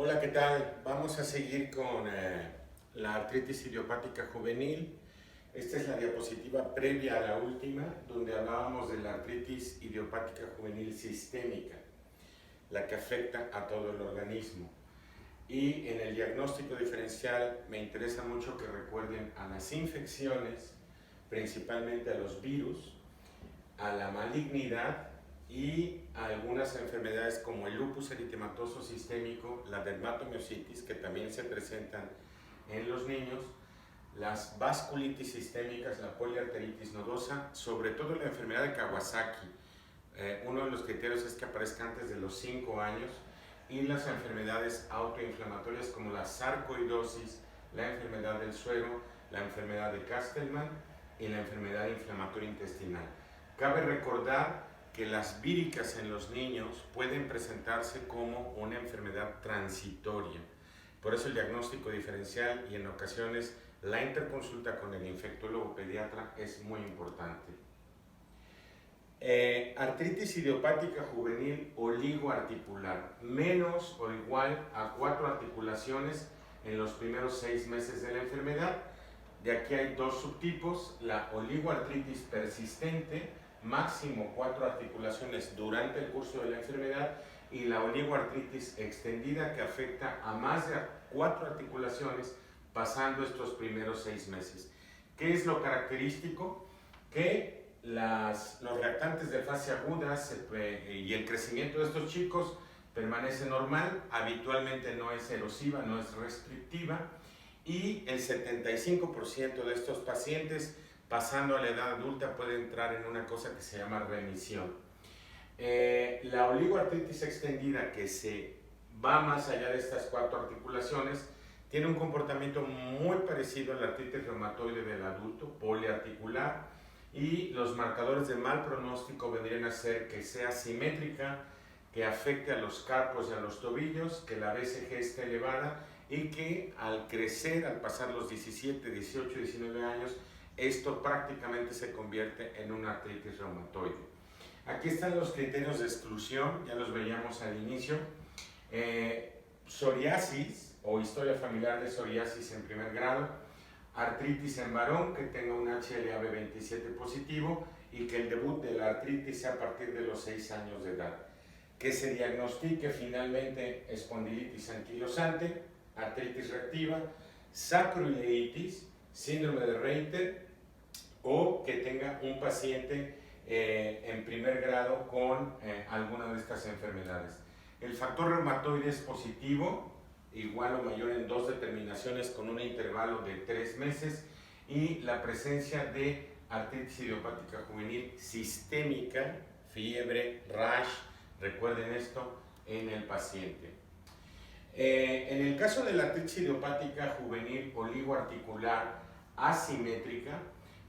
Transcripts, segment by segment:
Hola, ¿qué tal? Vamos a seguir con la artritis idiopática juvenil. Esta es la diapositiva previa a la última, donde hablábamos de la artritis idiopática juvenil sistémica, la que afecta a todo el organismo. Y en el diagnóstico diferencial me interesa mucho que recuerden a las infecciones, principalmente a los virus, a la malignidad y a algunas enfermedades como el lupus eritematoso sistémico, la dermatomiositis, que también se presentan en los niños, las vasculitis sistémicas, la poliarteritis nodosa, sobre todo la enfermedad de Kawasaki. Uno de los criterios es que aparezca antes de los 5 años, y las enfermedades autoinflamatorias como la sarcoidosis, la enfermedad del suero, la enfermedad de Castleman y la enfermedad inflamatoria intestinal. Cabe recordar que las víricas en los niños pueden presentarse como una enfermedad transitoria. Por eso el diagnóstico diferencial y en ocasiones la interconsulta con el infectólogo pediatra es muy importante. Artritis idiopática juvenil oligoarticular, menos o igual a 4 articulaciones en los primeros 6 meses de la enfermedad. De aquí hay 2 subtipos: la oligoartritis persistente, máximo 4 articulaciones durante el curso de la enfermedad, y la oligoartritis extendida, que afecta a más de 4 articulaciones pasando estos primeros 6 meses. ¿Qué es lo característico? Que los reactantes de fase aguda y el crecimiento de estos chicos permanece normal, habitualmente no es erosiva, no es restrictiva, y el 75% de estos pacientes, pasando a la edad adulta, puede entrar en una cosa que se llama remisión. La oligoartritis extendida, que se va más allá de estas 4 articulaciones, tiene un comportamiento muy parecido a la artritis reumatoide del adulto, poliarticular, y los marcadores de mal pronóstico vendrían a ser que sea simétrica, que afecte a los carpos y a los tobillos, que la BCG esté elevada y que al crecer, al pasar los 17, 18, 19 años, esto prácticamente se convierte en una artritis reumatoide. Aquí están los criterios de exclusión, ya los veíamos al inicio. Psoriasis o historia familiar de psoriasis en primer grado, artritis en varón que tenga un HLA-B27 positivo y que el debut de la artritis sea a partir de los 6 años de edad. Que se diagnostique finalmente espondilitis anquilosante, artritis reactiva, sacroileitis, síndrome de Reiter, o que tenga un paciente en primer grado con alguna de estas enfermedades. El factor reumatoide es positivo, igual o mayor en 2 determinaciones con un intervalo de 3 meses, y la presencia de artritis idiopática juvenil sistémica, fiebre, rash, recuerden esto, en el paciente. En el caso de la artritis idiopática juvenil oligoarticular asimétrica,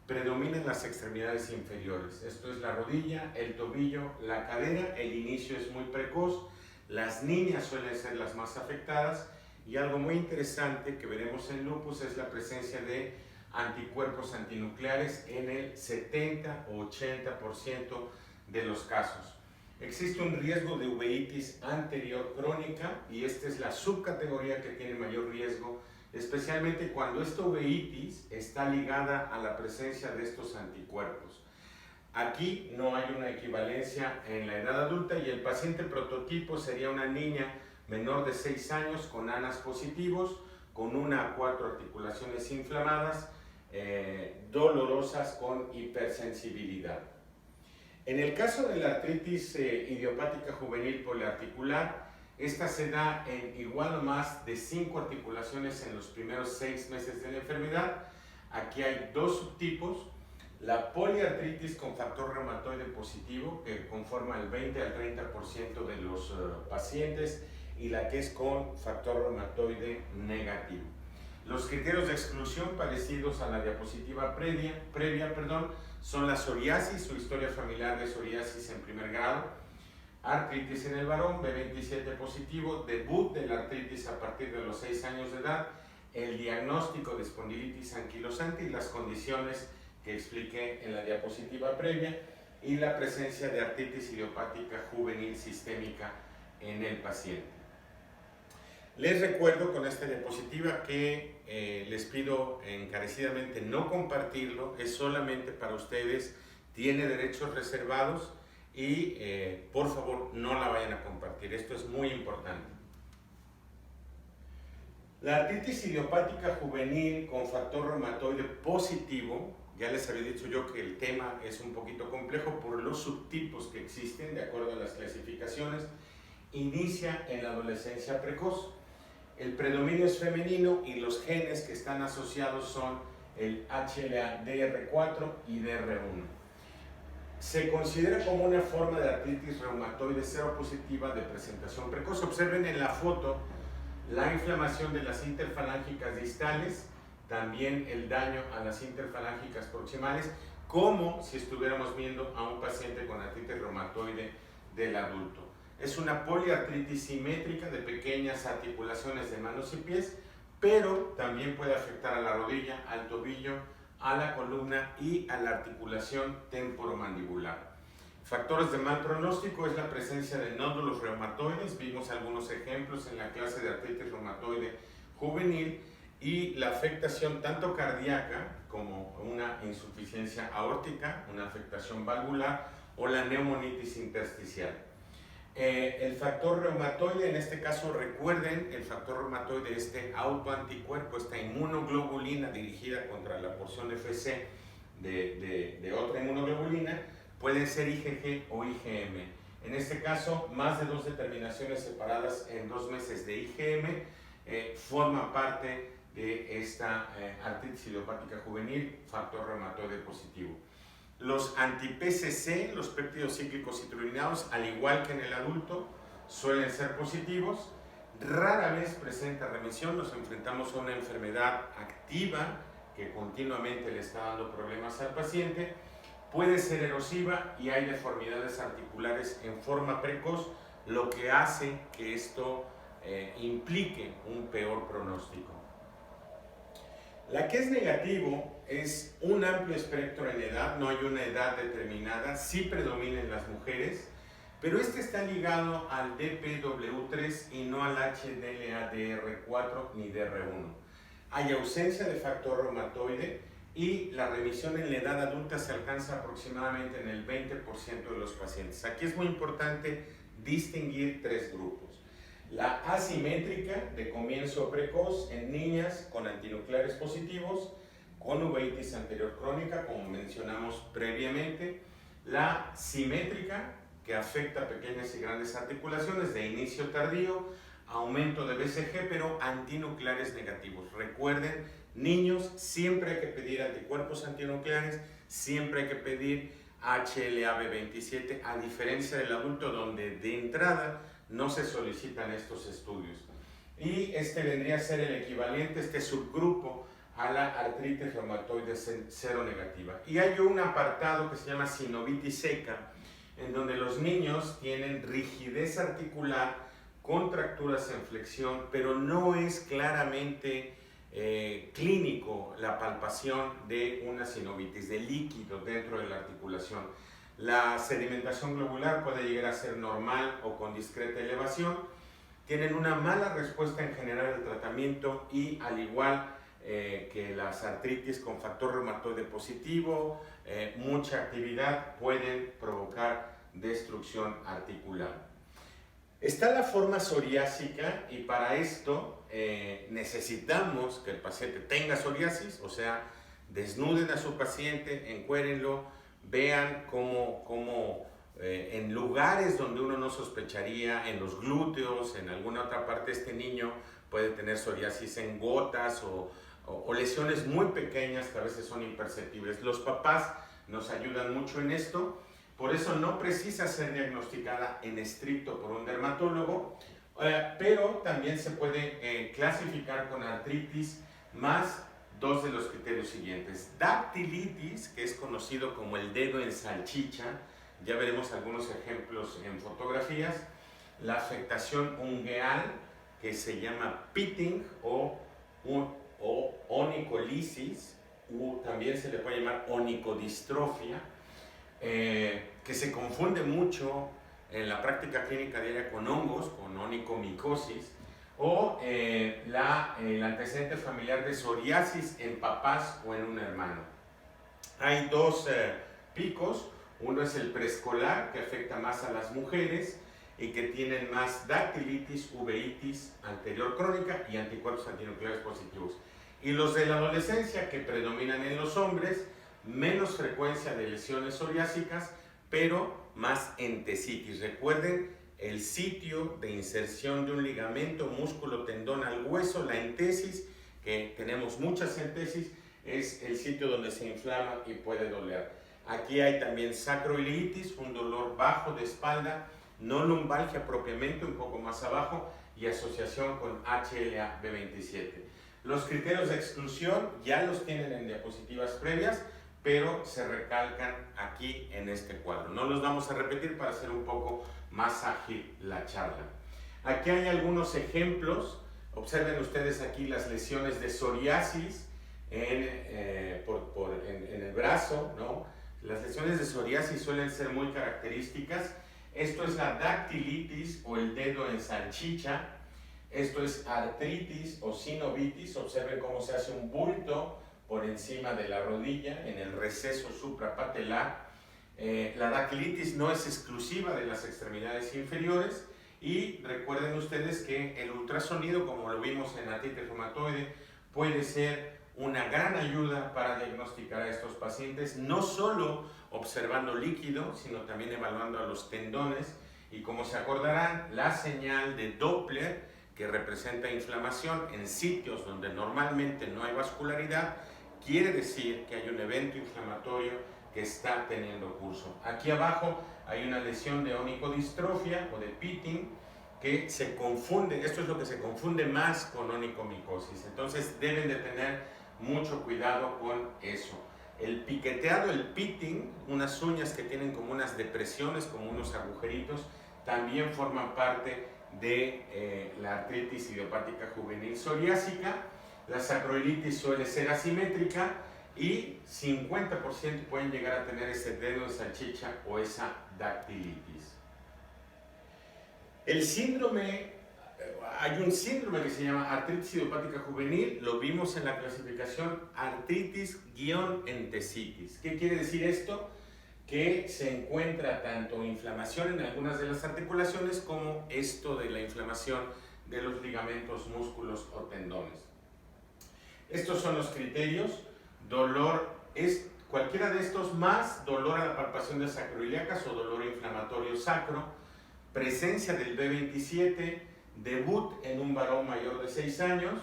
predominan las extremidades inferiores. Esto es la rodilla, el tobillo, la cadera. El inicio es muy precoz. Las niñas suelen ser las más afectadas, y algo muy interesante que veremos en lupus es la presencia de anticuerpos antinucleares en el 70 o 80% de los casos. Existe un riesgo de uveitis anterior crónica, y esta es la subcategoría que tiene mayor riesgo, especialmente cuando esta uveitis está ligada a la presencia de estos anticuerpos. Aquí no hay una equivalencia en la edad adulta, y el paciente prototipo sería una niña menor de 6 años con ANAS positivos, con 1 a 4 articulaciones inflamadas, dolorosas, con hipersensibilidad. En el caso de la artritis idiopática juvenil poliarticular, esta se da en igual o más de 5 articulaciones en los primeros 6 meses de la enfermedad. Aquí hay 2 subtipos: la poliartritis con factor reumatoide positivo, que conforma el 20 al 30% de los pacientes, y la que es con factor reumatoide negativo. Los criterios de exclusión, parecidos a la diapositiva previa, son la psoriasis o historia familiar de psoriasis en primer grado, artritis en el varón, B27 positivo, debut de la artritis a partir de los 6 años de edad, el diagnóstico de espondilitis anquilosante y las condiciones que expliqué en la diapositiva previa, y la presencia de artritis idiopática juvenil sistémica en el paciente. Les recuerdo con esta diapositiva que les pido encarecidamente no compartirlo, es solamente para ustedes, tiene derechos reservados y por favor no la vayan a compartir, esto es muy importante. La artritis idiopática juvenil con factor reumatoide positivo, ya les había dicho yo que el tema es un poquito complejo por los subtipos que existen de acuerdo a las clasificaciones, inicia en la adolescencia precoz. El predominio es femenino y los genes que están asociados son el HLA-DR4 y DR1. Se considera como una forma de artritis reumatoide seropositiva de presentación precoz. Observen en la foto la inflamación de las interfalángicas distales, también el daño a las interfalángicas proximales, como si estuviéramos viendo a un paciente con artritis reumatoide del adulto. Es una poliartritis simétrica de pequeñas articulaciones de manos y pies, pero también puede afectar a la rodilla, al tobillo, a la columna y a la articulación temporomandibular. Factores de mal pronóstico es la presencia de nódulos reumatoides, vimos algunos ejemplos en la clase de artritis reumatoide juvenil, y la afectación tanto cardíaca como una insuficiencia aórtica, una afectación valvular o la neumonitis intersticial. El factor reumatoide, en este caso recuerden, el factor reumatoide, este autoanticuerpo, esta inmunoglobulina dirigida contra la porción FC de otra inmunoglobulina, pueden ser IgG o IgM. En este caso, más de 2 determinaciones separadas en 2 meses de IgM forman parte de esta artritis idiopática juvenil, factor reumatoide positivo. Los anti-PCC, los péptidos cíclicos citrulinados, al igual que en el adulto, suelen ser positivos. Rara vez presenta remisión, nos enfrentamos a una enfermedad activa que continuamente le está dando problemas al paciente. Puede ser erosiva y hay deformidades articulares en forma precoz, lo que hace que esto implique un peor pronóstico. La que es negativo es un amplio espectro en edad, no hay una edad determinada, sí predomina en las mujeres, pero este está ligado al DPW3 y no al HLA-DR4 ni DR1. Hay ausencia de factor reumatoide y la remisión en la edad adulta se alcanza aproximadamente en el 20% de los pacientes. Aquí es muy importante distinguir 3 grupos. La asimétrica de comienzo precoz en niñas con antinucleares positivos, con uveitis anterior crónica, como mencionamos previamente. La simétrica, que afecta pequeñas y grandes articulaciones de inicio tardío, aumento de BCG, pero antinucleares negativos. Recuerden, niños, siempre hay que pedir anticuerpos antinucleares, siempre hay que pedir HLA-B27, a diferencia del adulto, donde de entrada no se solicitan estos estudios. Y este vendría a ser el equivalente, este subgrupo, a la artritis reumatoide seronegativa. Y hay un apartado que se llama sinovitis seca, en donde los niños tienen rigidez articular, contracturas en flexión, pero no es claramente clínico la palpación de una sinovitis, de líquido dentro de la articulación. La sedimentación globular puede llegar a ser normal o con discreta elevación. Tienen una mala respuesta en general al tratamiento y al igual que las artritis con factor reumatoide positivo, mucha actividad pueden provocar destrucción articular. Está la forma psoriásica y para esto necesitamos que el paciente tenga psoriasis, o sea, desnuden a su paciente, encuérenlo, vean cómo en lugares donde uno no sospecharía, en los glúteos, en alguna otra parte, este niño puede tener psoriasis en gotas o lesiones muy pequeñas que a veces son imperceptibles. Los papás nos ayudan mucho en esto, por eso no precisa ser diagnosticada en estricto por un dermatólogo, pero también se puede clasificar con artritis más 2 de los criterios siguientes. Dactilitis, que es conocido como el dedo en salchicha, ya veremos algunos ejemplos en fotografías. La afectación ungueal, que se llama pitting o onicolisis, también se le puede llamar onicodistrofia, que se confunde mucho en la práctica clínica diaria con hongos, con onicomicosis, o el antecedente familiar de psoriasis en papás o en un hermano. Hay dos picos. Uno es el preescolar, que afecta más a las mujeres y que tienen más dactilitis, uveitis anterior crónica y anticuerpos antinucleares positivos. Y los de la adolescencia, que predominan en los hombres, menos frecuencia de lesiones psoriásicas, pero más entesitis. Recuerden el sitio de inserción de un ligamento, músculo, tendón al hueso, la entesis, que tenemos muchas entesis, es el sitio donde se inflama y puede doler. Aquí hay también sacroiliitis, un dolor bajo de espalda, no lumbalgia propiamente, un poco más abajo, y asociación con HLA-B27. Los criterios de exclusión ya los tienen en diapositivas previas, pero se recalcan aquí en este cuadro. No los vamos a repetir para hacer un poco más ágil la charla. Aquí hay algunos ejemplos. Observen ustedes aquí las lesiones de psoriasis en el brazo, ¿no? Las lesiones de psoriasis suelen ser muy características. Esto es la dactilitis o el dedo en salchicha. Esto es artritis o sinovitis. Observen cómo se hace un bulto por encima de la rodilla, en el receso suprapatelar. La dactilitis no es exclusiva de las extremidades inferiores y recuerden ustedes que el ultrasonido, como lo vimos en artritis reumatoide, puede ser una gran ayuda para diagnosticar a estos pacientes, no solo observando líquido, sino también evaluando a los tendones. Y como se acordarán, la señal de Doppler, que representa inflamación en sitios donde normalmente no hay vascularidad, quiere decir que hay un evento inflamatorio que está teniendo curso. Aquí abajo hay una lesión de onicodistrofia o de pitting que se confunde, esto es lo que se confunde más con onicomicosis, entonces deben de tener mucho cuidado con eso. El piqueteado, el pitting, unas uñas que tienen como unas depresiones, como unos agujeritos, también forman parte de la artritis idiopática juvenil psoriásica. La sacroilitis suele ser asimétrica y 50% pueden llegar a tener ese dedo de salchicha o esa dactilitis. El síndrome, hay un síndrome que se llama artritis idiopática juvenil, lo vimos en la clasificación artritis-entesitis. ¿Qué quiere decir esto? Que se encuentra tanto inflamación en algunas de las articulaciones como esto de la inflamación de los ligamentos, músculos o tendones. Estos son los criterios. Dolor es cualquiera de estos más dolor a la palpación de sacroiliacas o dolor inflamatorio sacro, presencia del B27, debut en un varón mayor de 6 años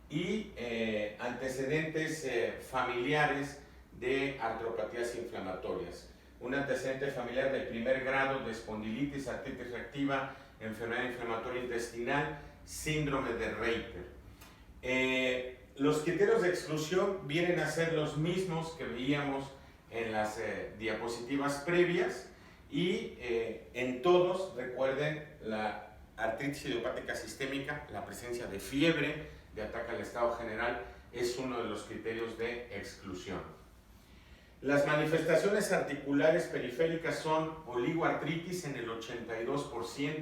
y antecedentes familiares de artropatías inflamatorias. Un antecedente familiar de primer grado de espondilitis, artritis reactiva, enfermedad inflamatoria intestinal, síndrome de Reiter. Los criterios de exclusión vienen a ser los mismos que veíamos en las diapositivas previas y en todos, recuerden, la artritis idiopática sistémica, la presencia de fiebre, de ataque al estado general, es uno de los criterios de exclusión. Las manifestaciones articulares periféricas son oligoartritis en el 82%,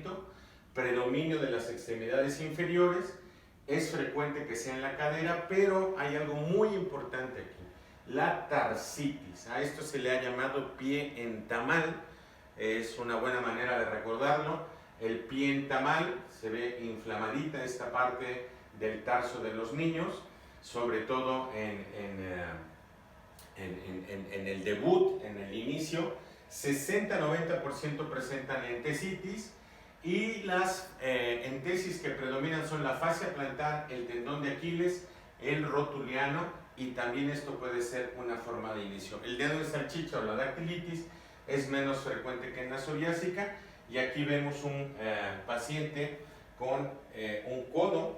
predominio de las extremidades inferiores. Es frecuente que sea en la cadera, pero hay algo muy importante aquí, la tarsitis. A esto se le ha llamado pie en tamal, es una buena manera de recordarlo. El pie en tamal, se ve inflamadita esta parte del tarso de los niños, sobre todo en el debut, en el inicio. 60-90% presentan entesitis. Y las entesis que predominan son la fascia plantar, el tendón de Aquiles, el rotuliano, y también esto puede ser una forma de inicio. El dedo de salchicha o la dactilitis es menos frecuente que en la psoriásica, y aquí vemos un paciente con un codo,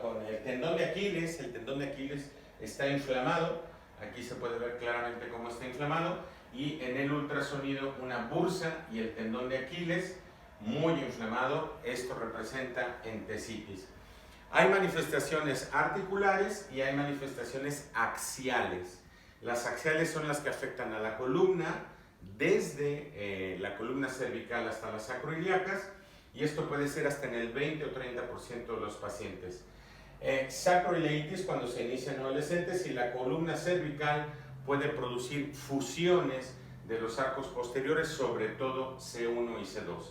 con el tendón de Aquiles. El tendón de Aquiles está inflamado, aquí se puede ver claramente cómo está inflamado, y en el ultrasonido una bursa y el tendón de Aquiles muy inflamado. Esto representa entesitis. Hay manifestaciones articulares y hay manifestaciones axiales. Las axiales son las que afectan a la columna, desde la columna cervical hasta las sacroiliacas, y esto puede ser hasta en el 20 o 30% de los pacientes. Sacroileitis cuando se inicia en adolescentes, y la columna cervical puede producir fusiones de los arcos posteriores, sobre todo C1 y C2.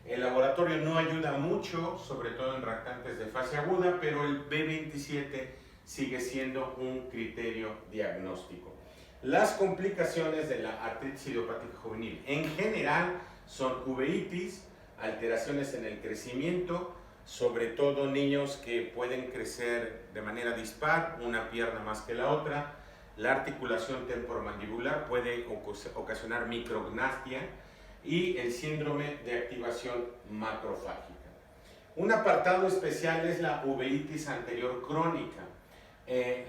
El laboratorio no ayuda mucho, sobre todo en lactantes de fase aguda, pero el B27 sigue siendo un criterio diagnóstico. Las complicaciones de la artritis idiopática juvenil en general son uveitis, alteraciones en el crecimiento, sobre todo niños que pueden crecer de manera dispar, una pierna más que la otra. La articulación temporomandibular puede ocasionar micrognatia y el síndrome de activación macrofágica. Un apartado especial es la uveitis anterior crónica.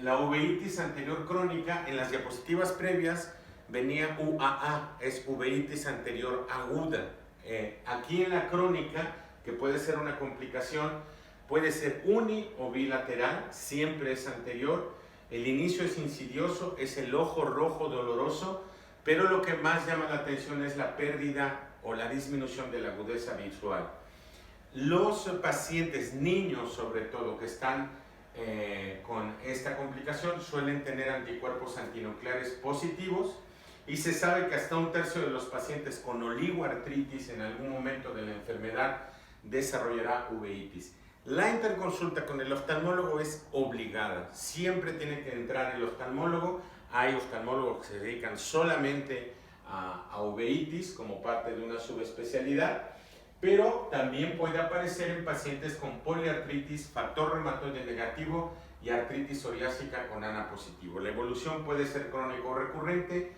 La uveitis anterior crónica, en las diapositivas previas venía UAA, es uveitis anterior aguda. Aquí en la crónica, que puede ser una complicación, puede ser uni o bilateral, siempre es anterior. El inicio es insidioso, es el ojo rojo doloroso, pero lo que más llama la atención es la pérdida o la disminución de la agudeza visual. Los pacientes, niños sobre todo, que están con esta complicación suelen tener anticuerpos antinucleares positivos, y se sabe que hasta un tercio de los pacientes con oligoartritis en algún momento de la enfermedad desarrollará uveitis. La interconsulta con el oftalmólogo es obligada, siempre tiene que entrar el oftalmólogo. Hay oftalmólogos que se dedican solamente a uveitis como parte de una subespecialidad, pero también puede aparecer en pacientes con poliartritis, factor reumatoide negativo y artritis psoriásica con ANA positivo. La evolución puede ser crónica o recurrente,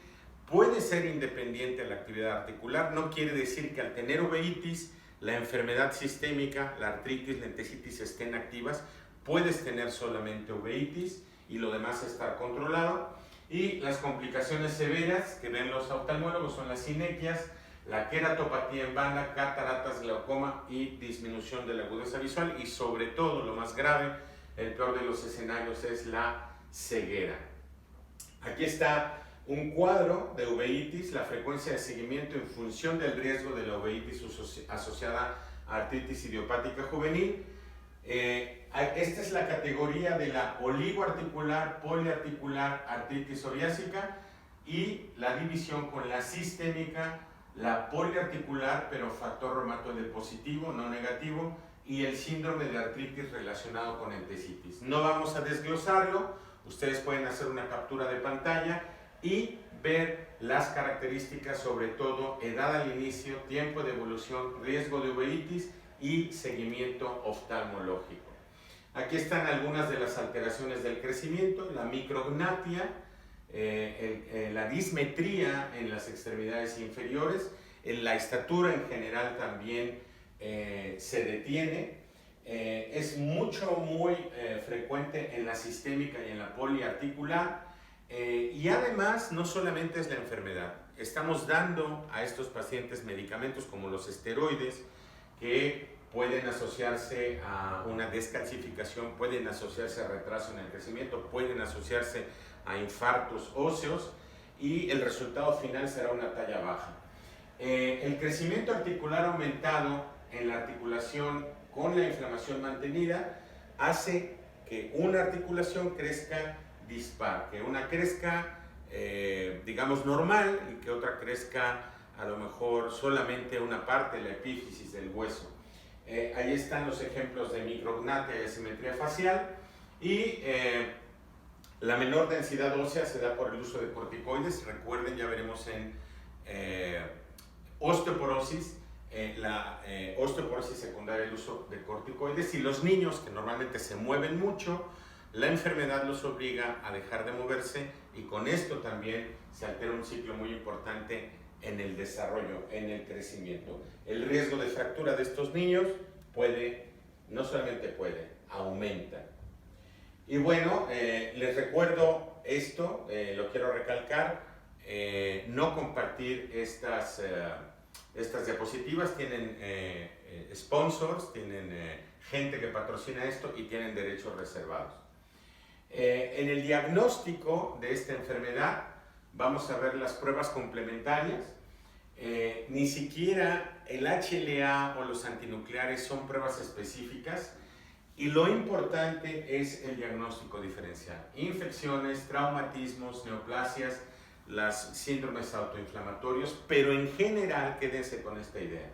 puede ser independiente de la actividad articular. No quiere decir que al tener uveitis, la enfermedad sistémica, la artritis, la entesitis estén activas. Puedes tener solamente uveitis y lo demás estar controlado. Y las complicaciones severas que ven los oftalmólogos son las sinequias, la queratopatía en banda, cataratas, glaucoma y disminución de la agudeza visual, y sobre todo, lo más grave, el peor de los escenarios, es la ceguera. Aquí está un cuadro de uveitis, la frecuencia de seguimiento en función del riesgo de la uveitis asociada a artritis idiopática juvenil. Esta es la categoría de la oligoarticular, poliarticular, artritis psoriásica, y la división con la sistémica, la poliarticular, pero factor reumatoide positivo, no negativo, y el síndrome de artritis relacionado con entesitis. No vamos a desglosarlo, ustedes pueden hacer una captura de pantalla y ver las características, sobre todo edad al inicio, tiempo de evolución, riesgo de uveitis y seguimiento oftalmológico. Aquí están algunas de las alteraciones del crecimiento: la micrognatia, la dismetría en las extremidades inferiores, la estatura en general también se detiene. Es muy frecuente en la sistémica y en la poliarticular, y además no solamente es la enfermedad, estamos dando a estos pacientes medicamentos como los esteroides, que pueden asociarse a una descalcificación, pueden asociarse a retraso en el crecimiento, pueden asociarse a infartos óseos, y el resultado final será una talla baja. El crecimiento articular aumentado en la articulación con la inflamación mantenida hace que una articulación crezca dispar, que una crezca digamos normal y que otra crezca a lo mejor solamente una parte de la epífisis del hueso. Ahí están los ejemplos de micrognatia y asimetría facial, y la menor densidad ósea se da por el uso de corticoides. Recuerden, ya veremos en osteoporosis, la osteoporosis secundaria el uso de corticoides, y los niños que normalmente se mueven mucho, la enfermedad los obliga a dejar de moverse, y con esto también se altera un ciclo muy importante en el desarrollo, en el crecimiento. El riesgo de fractura de estos niños no solamente puede, aumenta. Y bueno, les recuerdo esto, lo quiero recalcar, no compartir estas diapositivas. Tienen sponsors, tienen gente que patrocina esto y tienen derechos reservados. En el diagnóstico de esta enfermedad vamos a ver las pruebas complementarias. Ni siquiera el HLA o los antinucleares son pruebas específicas, Y lo importante es el diagnóstico diferencial. Infecciones, traumatismos, neoplasias, las síndromes autoinflamatorios, pero en general, quédense con esta idea.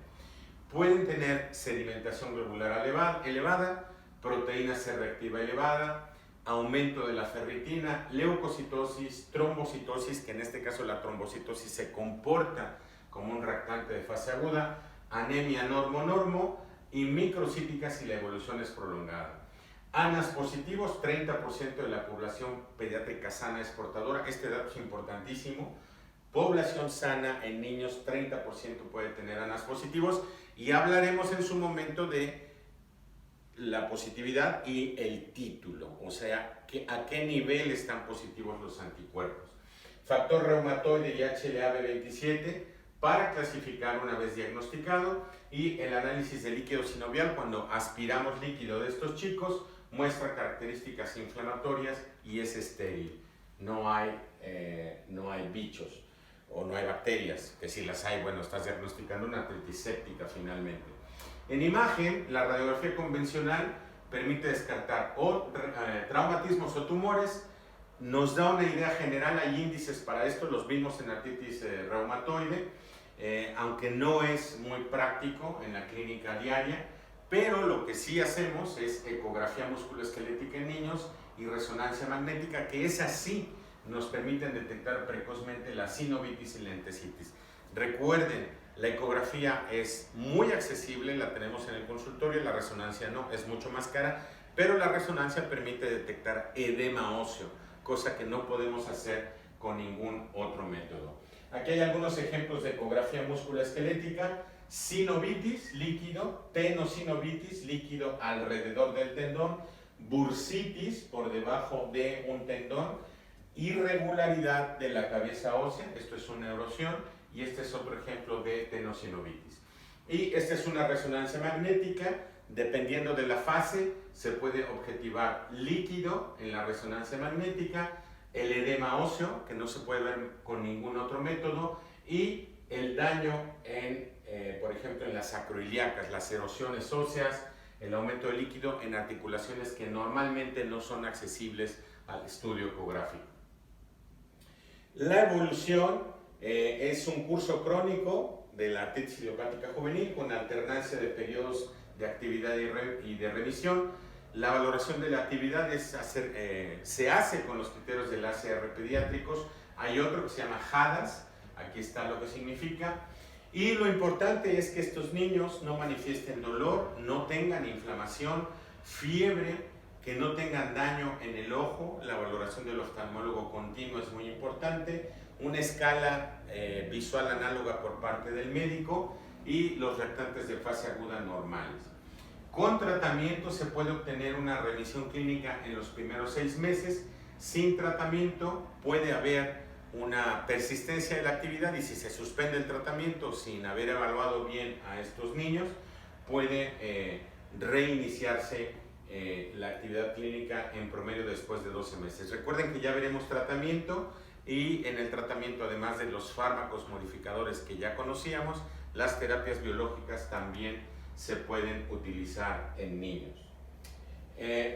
Pueden tener sedimentación globular elevada, proteína C reactiva elevada, aumento de la ferritina, leucocitosis, trombocitosis, que en este caso la trombocitosis se comporta como un reactante de fase aguda, anemia normo-normo y microcíticas si la evolución es prolongada. ANAS positivos, 30% de la población pediátrica sana es portadora. Este dato es importantísimo. Población sana en niños, 30% puede tener ANAS positivos. Y hablaremos en su momento de la positividad y el título, o sea, a qué nivel están positivos los anticuerpos. Factor reumatoide y HLA-B27 para clasificar una vez diagnosticado, y el análisis de líquido sinovial cuando aspiramos líquido de estos chicos muestra características inflamatorias y es estéril. No hay bichos o no hay bacterias, que si las hay, bueno, estás diagnosticando una artritis séptica finalmente. En imagen, la radiografía convencional permite descartar traumatismos o tumores, nos da una idea general, hay índices para esto, los vimos en artritis reumatoide, aunque no es muy práctico en la clínica diaria, pero lo que sí hacemos es ecografía musculoesquelética en niños y resonancia magnética, que es así nos permiten detectar precozmente la sinovitis y la entesitis. Recuerden, la ecografía es muy accesible, la tenemos en el consultorio, la resonancia no, es mucho más cara, pero la resonancia permite detectar edema óseo, cosa que no podemos hacer con ningún otro método. Aquí hay algunos ejemplos de ecografía musculoesquelética: sinovitis líquido, tenosinovitis líquido alrededor del tendón, bursitis por debajo de un tendón, irregularidad de la cabeza ósea, esto es una erosión, y este es otro ejemplo de tenosinovitis. Y esta es una resonancia magnética, dependiendo de la fase se puede objetivar líquido en la resonancia magnética, el edema óseo, que no se puede ver con ningún otro método, y el daño por ejemplo, en las acroiliacas, las erosiones óseas, el aumento de líquido en articulaciones que normalmente no son accesibles al estudio ecográfico. La evolución es un curso crónico de la artritis idiopática juvenil con alternancia de periodos de actividad y de remisión. La valoración de la actividad se hace con los criterios del ACR pediátricos. Hay otro que se llama HADAS, aquí está lo que significa. Y lo importante es que estos niños no manifiesten dolor, no tengan inflamación, fiebre, que no tengan daño en el ojo. La valoración del oftalmólogo continuo es muy importante. Una escala visual análoga por parte del médico y los reactantes de fase aguda normales. Con tratamiento se puede obtener una remisión clínica en los primeros 6 meses. Sin tratamiento puede haber una persistencia de la actividad, y si se suspende el tratamiento sin haber evaluado bien a estos niños, puede reiniciarse la actividad clínica en promedio después de 12 meses. Recuerden que ya veremos tratamiento, y en el tratamiento, además de los fármacos modificadores que ya conocíamos, las terapias biológicas también se pueden utilizar en niños.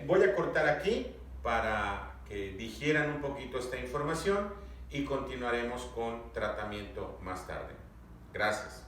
Voy a cortar aquí para que digieran un poquito esta información y continuaremos con tratamiento más tarde. Gracias.